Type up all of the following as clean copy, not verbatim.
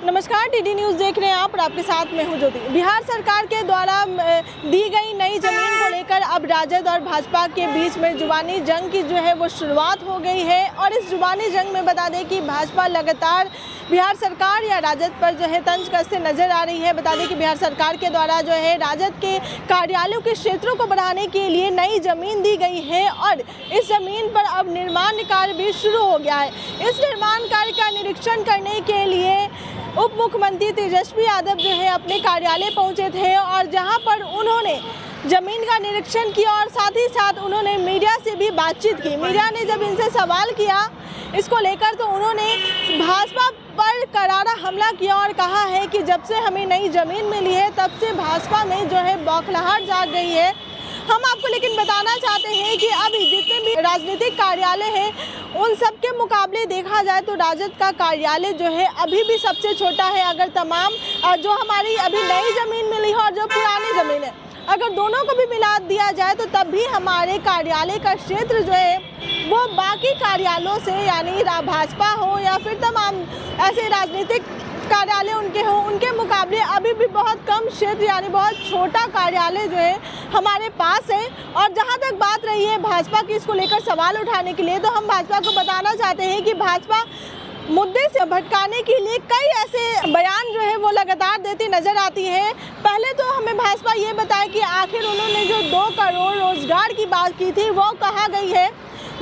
नमस्कार, TD news देख रहे हैं आप और आपके साथ मैं हूं ज्योति। बिहार सरकार के द्वारा दी गई नई जमीन को लेकर अब राजद और भाजपा के बीच में जुबानी जंग की जो है वो शुरुआत हो गई है। और इस जुबानी जंग में बता दें कि भाजपा लगातार बिहार सरकार या राजद पर जो है तंज कसते नजर आ रही है। बता दें कि बिहार सरकार के द्वारा जो है राजद के कार्यालयों के क्षेत्रों को बढ़ाने के लिए नई जमीन दी गई है और इस जमीन पर अब निर्माण कार्य भी शुरू हो गया है। इस निर्माण कार्य का निरीक्षण करने के लिए उप मुख्यमंत्री तेजस्वी यादव जो है अपने कार्यालय पहुंचे थे और जहां पर उन्होंने जमीन का निरीक्षण किया और साथ ही साथ उन्होंने मीडिया से भी बातचीत की। मीडिया ने जब इनसे सवाल किया इसको लेकर तो उन्होंने भाजपा पर करारा हमला किया और कहा है कि जब से हमें नई जमीन मिली है तब से भाजपा में जो है बौखलाहट जाग गई है। हम आपको लेकिन बताना चाहते हैं कि अभी जितने भी राजनीतिक कार्यालय हैं उन सब के मुकाबले देखा जाए तो राजद का कार्यालय जो है अभी भी सबसे छोटा है। अगर तमाम जो हमारी अभी नई ज़मीन मिली है और जो पुरानी ज़मीन है अगर दोनों को भी मिला दिया जाए तो तब भी हमारे कार्यालय का क्षेत्र जो है वो बाकी कार्यालयों से यानी भाजपा हो या फिर तमाम ऐसे राजनीतिक कार्यालय उनके मुकाबले अभी भी बहुत कम क्षेत्र यानी बहुत छोटा कार्यालय जो है हमारे पास है। और जहां तक बात रही है भाजपा की इसको लेकर सवाल उठाने के लिए तो हम भाजपा को बताना चाहते हैं कि भाजपा मुद्दे से भटकाने के लिए कई ऐसे बयान जो है वो लगातार देती नजर आती है। पहले तो हमें भाजपा ये बताया कि आखिर उन्होंने जो 2 करोड़ रोजगार की बात की थी वो कहा गई है।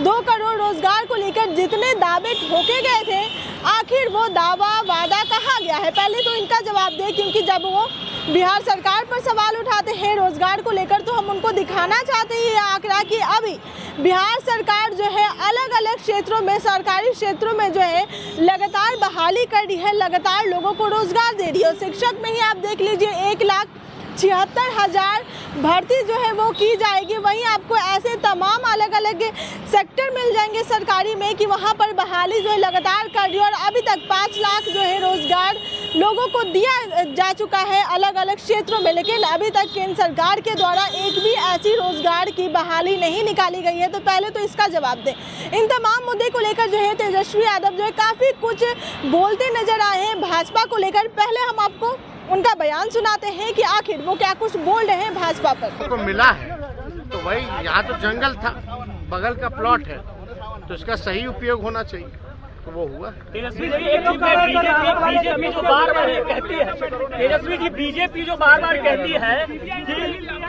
2 करोड़ रोजगार को लेकर जितने दावे ठोके गए थे आखिर वो दावा वादा कहा गया है। पहले तो इनका जवाब दें क्योंकि जब वो बिहार सरकार पर सवाल उठाते हैं रोजगार को लेकर तो हम उनको दिखाना चाहते हैं ये आंकड़ा कि अभी बिहार सरकार जो है अलग अलग क्षेत्रों में सरकारी क्षेत्रों में जो है लगातार बहाली कर रही है, लगातार लोगों को रोजगार दे रही है। शिक्षक में ही आप देख लीजिए 1,76,000 भर्ती जो है वो की जाएगी। वहीं आपको ऐसे तमाम अलग अलग सेक्टर मिल जाएंगे सरकारी में कि वहां पर बहाली जो है लगातार कर रही है। और अभी तक 5 लाख जो है रोजगार लोगों को दिया जा चुका है अलग अलग क्षेत्रों में, लेकिन अभी तक केंद्र सरकार के द्वारा एक भी ऐसी रोजगार की बहाली नहीं निकाली गई है। तो पहले तो इसका जवाब दें। इन तमाम मुद्दे को लेकर जो है तेजस्वी यादव जो है काफ़ी कुछ बोलते नजर आए हैं भाजपा को लेकर। पहले हम आपको उनका बयान सुनाते हैं कि आखिर वो क्या कुछ बोल रहे हैं भाजपा पर। तो मिला है तो वही, यहाँ तो जंगल था, बगल का प्लॉट है तो इसका सही उपयोग होना चाहिए तो वो हुआ। तेजस्वी जी बीजेपी जो बार बार कहती है, तेजस्वी जी बीजेपी जो बार बार कहती है कि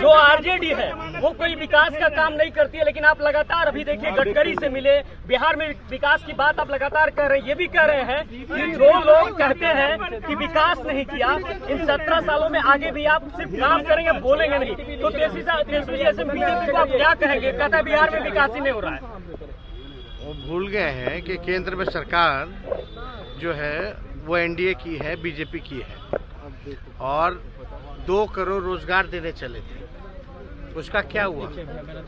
जो आरजेडी है वो कोई विकास का काम नहीं करती है, लेकिन आप लगातार अभी देखिए गडकरी से मिले, बिहार में विकास की बात आप लगातार कर रहे हैं। ये भी कह रहे हैं कि जो लोग कहते हैं कि विकास नहीं किया इन 17 सालों में आगे भी आप सिर्फ काम करेंगे बोलेंगे नहीं। तो तेजस्वी जी ऐसे बीजेपी को आप क्या कहेंगे? कहता है बिहार में विकास ही नहीं हो रहा है। वो भूल गए हैं कि केंद्र में सरकार जो है वो एनडीए की है, बीजेपी की है और 2 करोड़ रोजगार देने चले थे। उसका क्या हुआ?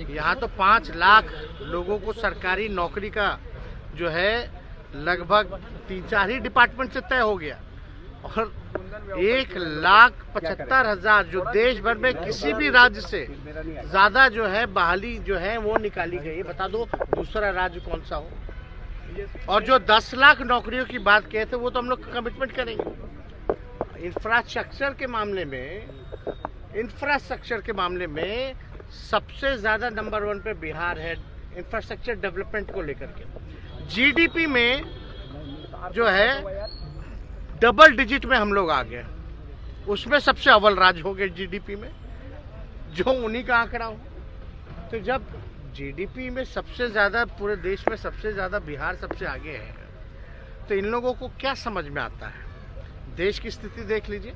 यहाँ तो 5 लाख लोगों को सरकारी नौकरी का जो है लगभग 3-4 ही डिपार्टमेंट से तय हो गया और 1,75,000 जो देश भर में किसी भी राज्य से ज्यादा जो है बहाली जो है वो निकाली गई है। बता दो दूसरा राज्य कौन सा हो? और जो 10 लाख नौकरियों की बात किए थे वो तो हम लोग कमिटमेंट करेंगे। इंफ्रास्ट्रक्चर के मामले में सबसे ज्यादा नंबर 1 पे बिहार है इंफ्रास्ट्रक्चर डेवलपमेंट को लेकर के। जीडीपी में जो है डबल डिजिट में हम लोग आ गए, उसमें सबसे अव्वल राज्य हो गए जीडीपी में, जो उन्हीं का आंकड़ा हो। तो जब जीडीपी में सबसे ज्यादा पूरे देश में सबसे ज्यादा बिहार सबसे आगे है तो इन लोगों को क्या समझ में आता है? देश की स्थिति देख लीजिए,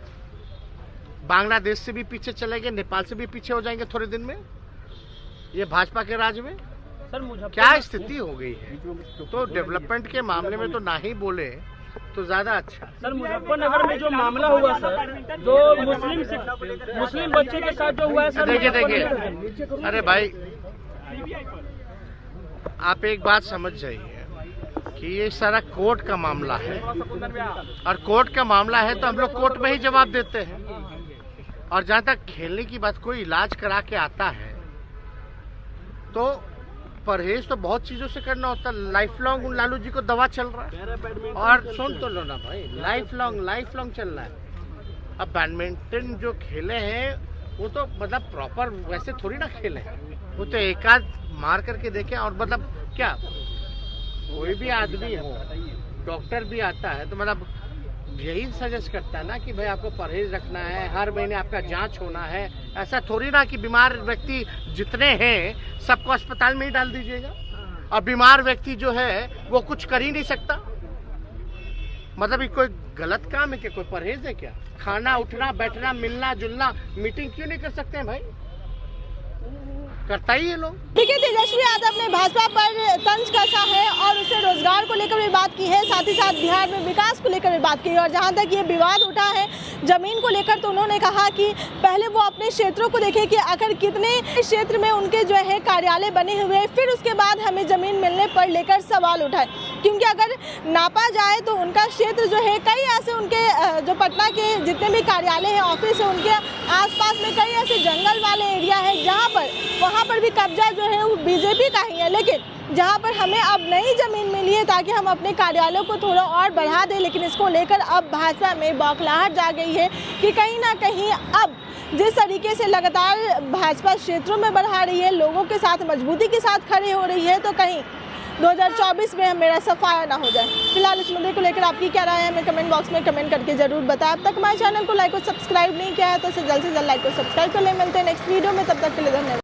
बांग्लादेश से भी पीछे चले गए, नेपाल से भी पीछे हो जाएंगे थोड़े दिन में। ये भाजपा के राज में क्या स्थिति हो गई है? तो डेवलपमेंट के मामले में तो ना ही बोले तो ज्यादा अच्छा। सर मुजफ्फरनगर में जो मामला हुआ सर, जो मुस्लिम बच्चे के साथ जो हुआ है सर, देखिए अरे भाई आप एक बात समझ जाइए कि ये सारा कोर्ट का मामला है और कोर्ट का मामला है तो हम लोग कोर्ट में ही जवाब देते हैं। और जहाँ तक खेलने की बात, कोई इलाज करा के आता है तो परहेज तो बहुत चीजों से करना होता है। लाइफ लॉन्ग लालू जी को दवा चल रहा है, और सुन तो लो ना भाई, लाइफ लॉन्ग चल रहा है। अब बैडमिंटन जो खेले हैं वो तो मतलब प्रॉपर वैसे थोड़ी ना खेले हैं, वो तो एक आध मार करके देखे। और मतलब क्या कोई भी आदमी हो, डॉक्टर भी आता है तो मतलब यही सजेस्ट करता है ना कि भाई आपको परहेज रखना है, हर महीने आपका जांच होना है। ऐसा थोड़ी ना कि बीमार व्यक्ति जितने हैं सबको अस्पताल में ही डाल दीजिएगा, और बीमार व्यक्ति जो है वो कुछ कर ही नहीं सकता। मतलब ये कोई गलत काम है क्या? कोई परहेज है क्या? खाना, उठना, बैठना, मिलना जुलना, मीटिंग क्यों नहीं कर सकते हैं भाई? करता ही है लोग। देखिए, तेजस्वी यादव ने भाजपा पर तंज कसा है और उससे रोजगार को लेकर भी बात की है, साथ ही साथ बिहार में विकास को लेकर भी बात की है। और जहां तक ये विवाद उठा है जमीन को लेकर, तो उन्होंने कहा कि पहले वो अपने क्षेत्रों को देखें कि आखिर कितने क्षेत्र में उनके जो है कार्यालय बने हुए, फिर उसके बाद हमें जमीन मिलने पर लेकर सवाल उठाए। क्योंकि अगर नापा जाए तो उनका क्षेत्र जो है, कई ऐसे उनके जो पटना के जितने भी कार्यालय हैं, ऑफिस है, उनके आसपास में कई ऐसे जंगल वाले एरिया है जहाँ पर भी कब्जा जो है वो बीजेपी का ही है। लेकिन जहाँ पर हमें अब नई जमीन मिली है ताकि हम अपने कार्यालयों को थोड़ा और बढ़ा दें, लेकिन इसको लेकर अब भाजपा में बौखलाहट जा गई है कि कहीं ना कहीं अब जिस तरीके से लगातार भाजपा क्षेत्रों में बढ़ा रही है, लोगों के साथ मजबूती के साथ खड़ी हो रही है, तो कहीं 2024 में मेरा सफाया ना हो जाए। फिलहाल इस मुद्दे को लेकर आपकी क्या राय है, हमें कमेंट बॉक्स में कमेंट करके जरूर बताएं। अब तक हमारे चैनल को लाइक और सब्सक्राइब नहीं किया है तो इसे जल्द से जल्द लाइक और सब्सक्राइब कर ले। मिलते हैं नेक्स्ट वीडियो में, तब तक के लिए धन्यवाद।